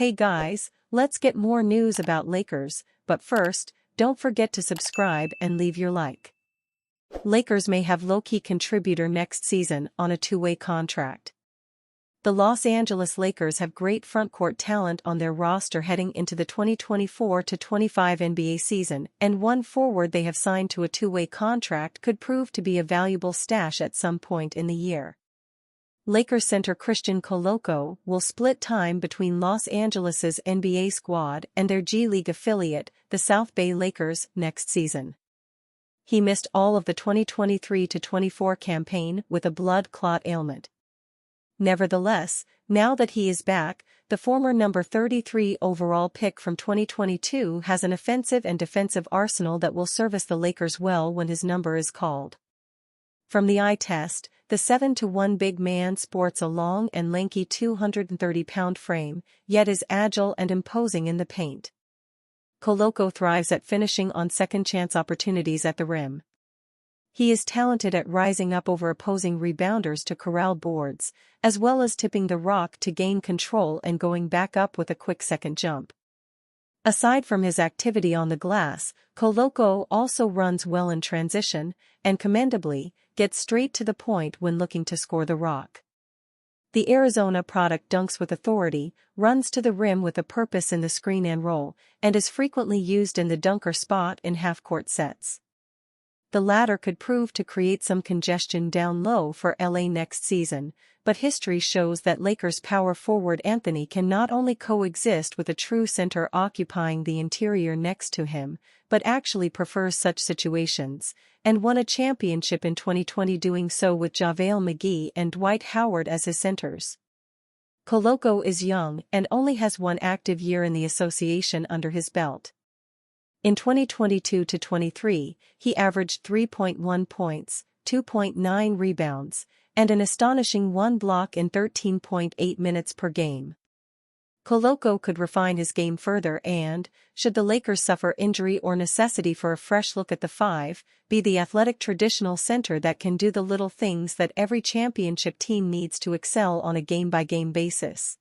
Hey guys, let's get more news about Lakers, but first, don't forget to subscribe and leave your like. Lakers may have low-key contributor next season on a two-way contract. The Los Angeles Lakers have great frontcourt talent on their roster heading into the 2024-25 NBA season, and one forward they have signed to a two-way contract could prove to be a valuable stash at some point in the year. Lakers center Christian Koloko will split time between Los Angeles' NBA squad and their G League affiliate, the South Bay Lakers, next season. He missed all of the 2023-24 campaign with a blood clot ailment. Nevertheless, now that he is back, the former number 33 overall pick from 2022 has an offensive and defensive arsenal that will service the Lakers well when his number is called. From the eye test, the 7-1 big man sports a long and lanky 230-pound frame, yet is agile and imposing in the paint. Koloko thrives at finishing on second-chance opportunities at the rim. He is talented at rising up over opposing rebounders to corral boards, as well as tipping the rock to gain control and going back up with a quick second jump. Aside from his activity on the glass, Koloko also runs well in transition, and commendably, gets straight to the point when looking to score the rock. The Arizona product dunks with authority, runs to the rim with a purpose in the screen and roll, and is frequently used in the dunker spot in half-court sets. The latter could prove to create some congestion down low for LA next season, but history shows that Lakers power forward Anthony can not only coexist with a true center occupying the interior next to him, but actually prefers such situations, and won a championship in 2020 doing so with JaVale McGee and Dwight Howard as his centers. Koloko is young and only has one active year in the association under his belt. In 2022-23, he averaged 3.1 points, 2.9 rebounds, and an astonishing 1 block in 13.8 minutes per game. Koloko could refine his game further and, should the Lakers suffer injury or necessity for a fresh look at the five, be the athletic traditional center that can do the little things that every championship team needs to excel on a game-by-game basis.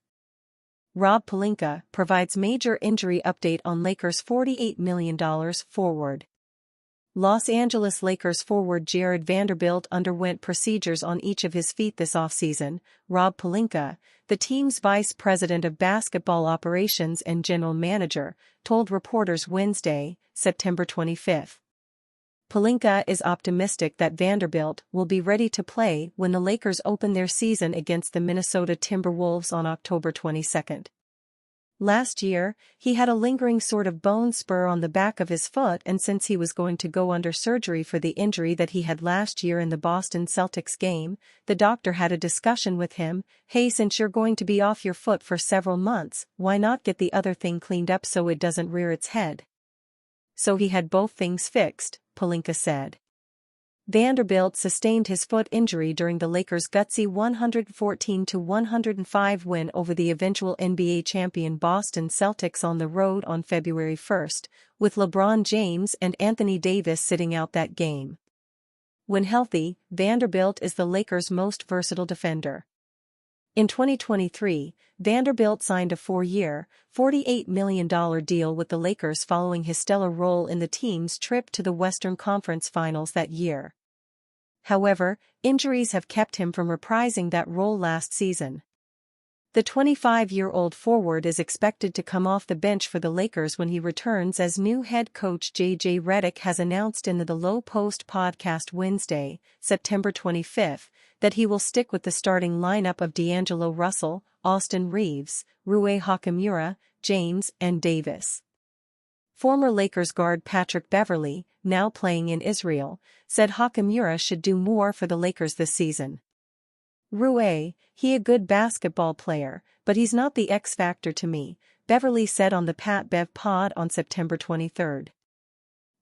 Rob Pelinka provides major injury update on Lakers' $48 million forward. Los Angeles Lakers forward Jared Vanderbilt underwent procedures on each of his feet this offseason. Rob Pelinka, the team's vice president of basketball operations and general manager, told reporters Wednesday, September 25. Pelinka is optimistic that Vanderbilt will be ready to play when the Lakers open their season against the Minnesota Timberwolves on October 22. Last year, he had a lingering sort of bone spur on the back of his foot, and since he was going to go under surgery for the injury that he had last year in the Boston Celtics game, the doctor had a discussion with him. Hey, since you're going to be off your foot for several months, why not get the other thing cleaned up so it doesn't rear its head? So he had both things fixed, Pelinka said. Vanderbilt sustained his foot injury during the Lakers' gutsy 114-105 win over the eventual NBA champion Boston Celtics on the road on February 1, with LeBron James and Anthony Davis sitting out that game. When healthy, Vanderbilt is the Lakers' most versatile defender. In 2023, Vanderbilt signed a 4-year, $48 million deal with the Lakers following his stellar role in the team's trip to the Western Conference Finals that year. However, injuries have kept him from reprising that role last season. The 25-year-old forward is expected to come off the bench for the Lakers when he returns, as new head coach J.J. Redick has announced in the Low Post podcast Wednesday, September 25, that he will stick with the starting lineup of D'Angelo Russell, Austin Reeves, Rui Hachimura, James, and Davis. Former Lakers guard Patrick Beverley, now playing in Israel, said Hachimura should do more for the Lakers this season. Rui, he a good basketball player, but he's not the X factor to me, Beverley said on the Pat Bev pod on September 23.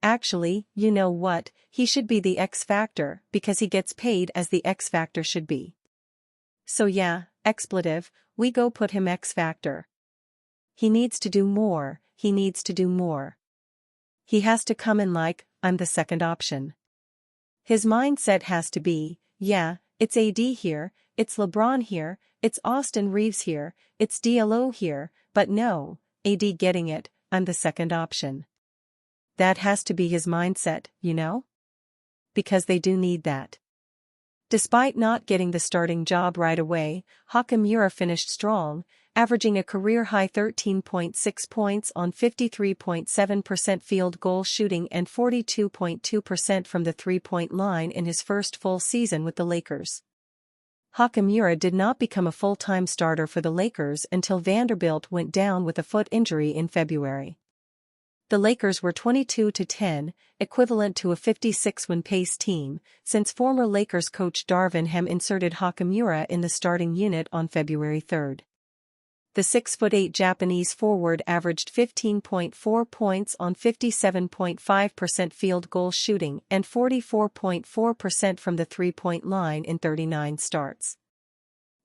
Actually, you know what, he should be the X factor because he gets paid as the X factor should be. So yeah, expletive, we go put him X factor. He needs to do more, he needs to do more. He has to come in like, I'm the second option. His mindset has to be, yeah, it's AD here, it's LeBron here, it's Austin Reeves here, it's D'Lo here, but no, AD getting it, I'm the second option. That has to be his mindset, you know? Because they do need that. Despite not getting the starting job right away, Hachimura finished strong, averaging a career-high 13.6 points on 53.7% field goal shooting and 42.2% from the three-point line in his first full season with the Lakers. Hachimura did not become a full-time starter for the Lakers until Vanderbilt went down with a foot injury in February. The Lakers were 22-10, equivalent to a 56-win pace team, since former Lakers coach Darvin Ham inserted Hachimura in the starting unit on February 3. The 6'8" Japanese forward averaged 15.4 points on 57.5% field goal shooting and 44.4% from the three-point line in 39 starts.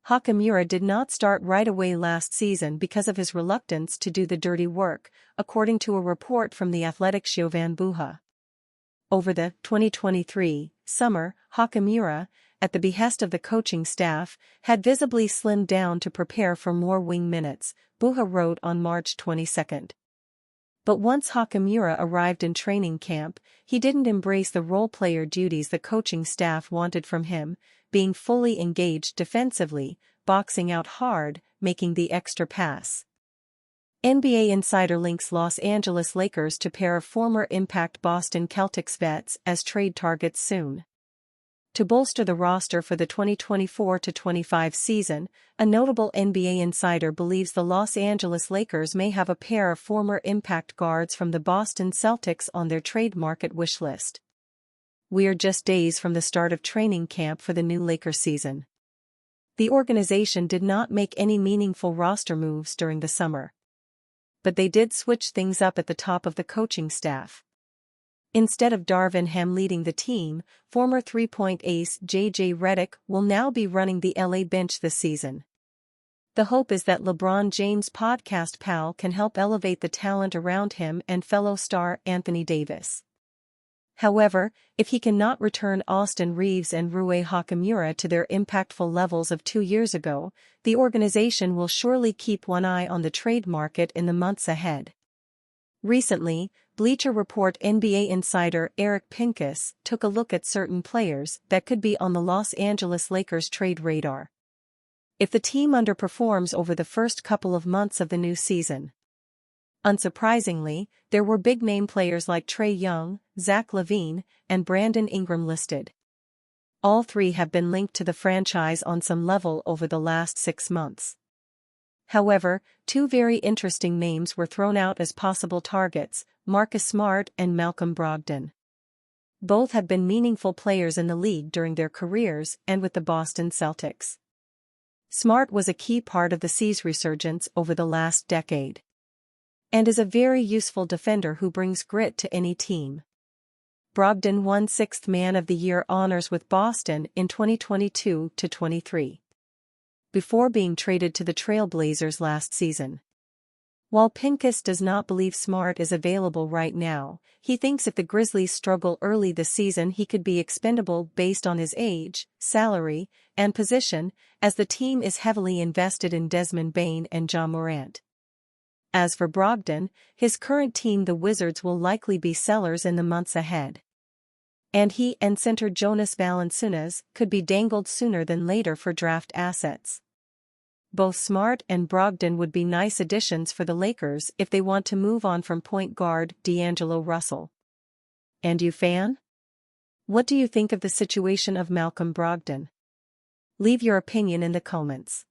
Hachimura did not start right away last season because of his reluctance to do the dirty work, according to a report from The Athletic's Jovan Buha. Over the 2023 summer, Hachimura, at the behest of the coaching staff, had visibly slimmed down to prepare for more wing minutes, Buha wrote on March 22. But once Hachimura arrived in training camp, he didn't embrace the role-player duties the coaching staff wanted from him, being fully engaged defensively, boxing out hard, making the extra pass. NBA Insider links Los Angeles Lakers to pair of former Impact Boston Celtics vets as trade targets soon. To bolster the roster for the 2024-25 season, a notable NBA insider believes the Los Angeles Lakers may have a pair of former Impact guards from the Boston Celtics on their trade market wish list. We are just days from the start of training camp for the new Lakers season. The organization did not make any meaningful roster moves during the summer. But they did switch things up at the top of the coaching staff. Instead of Darvin Ham leading the team, former three-point ace J.J. Redick will now be running the LA bench this season. The hope is that LeBron James' podcast pal can help elevate the talent around him and fellow star Anthony Davis. However, if he cannot return Austin Reeves and Rui Hachimura to their impactful levels of 2 years ago, the organization will surely keep one eye on the trade market in the months ahead. Recently, Bleacher Report NBA insider Eric Pincus took a look at certain players that could be on the Los Angeles Lakers trade radar. If the team underperforms over the first couple of months of the new season. Unsurprisingly, there were big-name players like Trae Young, Zach LaVine, and Brandon Ingram listed. All three have been linked to the franchise on some level over the last 6 months. However, two very interesting names were thrown out as possible targets, Marcus Smart and Malcom Brogdon. Both have been meaningful players in the league during their careers and with the Boston Celtics. Smart was a key part of the C's resurgence over the last decade. And is a very useful defender who brings grit to any team. Brogdon won 6th Man of the Year honors with Boston in 2022-23. Before being traded to the Trail Blazers last season. While Pincus does not believe Smart is available right now, he thinks if the Grizzlies struggle early this season he could be expendable based on his age, salary, and position, as the team is heavily invested in Desmond Bane and Ja Morant. As for Brogdon, his current team the Wizards will likely be sellers in the months ahead. And he and center Jonas Valanciunas could be dangled sooner than later for draft assets. Both Smart and Brogdon would be nice additions for the Lakers if they want to move on from point guard D'Angelo Russell. And you fan? What do you think of the situation of Malcom Brogdon? Leave your opinion in the comments.